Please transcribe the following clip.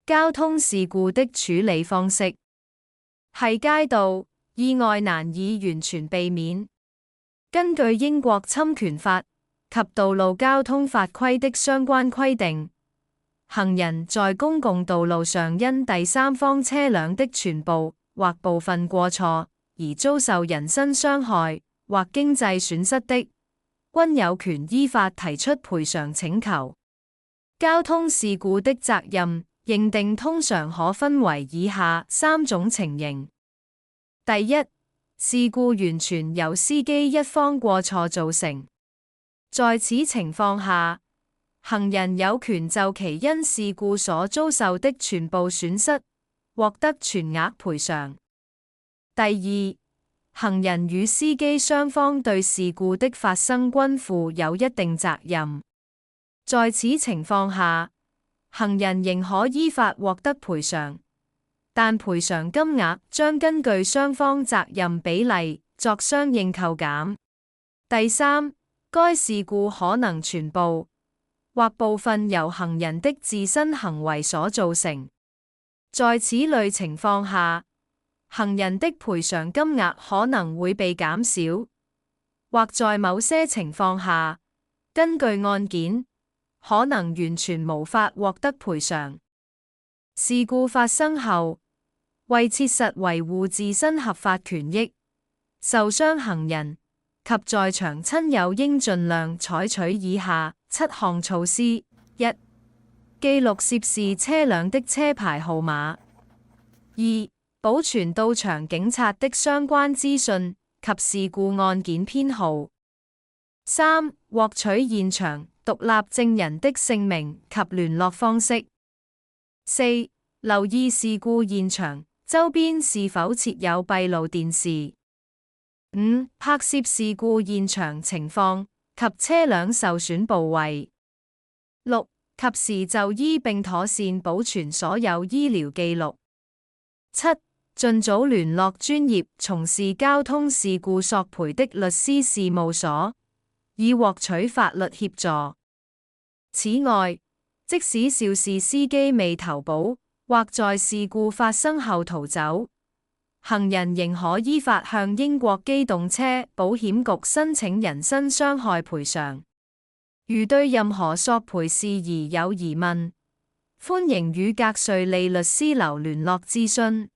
交通事故的處理方式係街道意外難以完全避免。根據英國侵權法及道路交通法規的相關規定，行人在公共道路上因第三方車輛的全部或部分過錯而遭受人身傷害或經濟損失的，均有權依法提出賠償請求。交通事故的責任認定通常可分為以下三種情形：第一，事故完全由司機一方過錯造成，在此情況下，行人有權就其因事故所遭受的全部損失獲得全額賠償。第二，行人與司機雙方對事故的發生均負有一定責任，在此情況下，行人仍可依法獲得賠償，但賠償金額將根據雙方責任比例作相應扣減。第三，該事故可能全部或部分由行人的自身行為所造成，在此類情況下，行人的賠償金額可能會被減少，或在某些情況下，根據案件，可能完全無法獲得賠償。事故發生後，為切實維護自身合法權益，受傷行人及在場親友應盡量採取以下7項措施：一、記錄涉事車輛的車牌號碼；二、保存到場警察的相關資訊及事故案件編號；三、獲取現場獨立證人的姓名及聯絡方式；四、留意事故現場周邊是否設有閉路電視；五、拍攝事故現場情況及車輛受損部位；六、及時就醫並妥善保存所有醫療記錄；七、盡早聯絡專業從事交通事故索賠的律師事務所，以獲取法律協助。此外，即使肇事司機未投保或在事故發生後逃走，行人仍可依法向英國機動車保險局申請人身傷害賠償。如對任何索賠事宜有疑問，歡迎與格瑞利律師樓聯絡諮詢。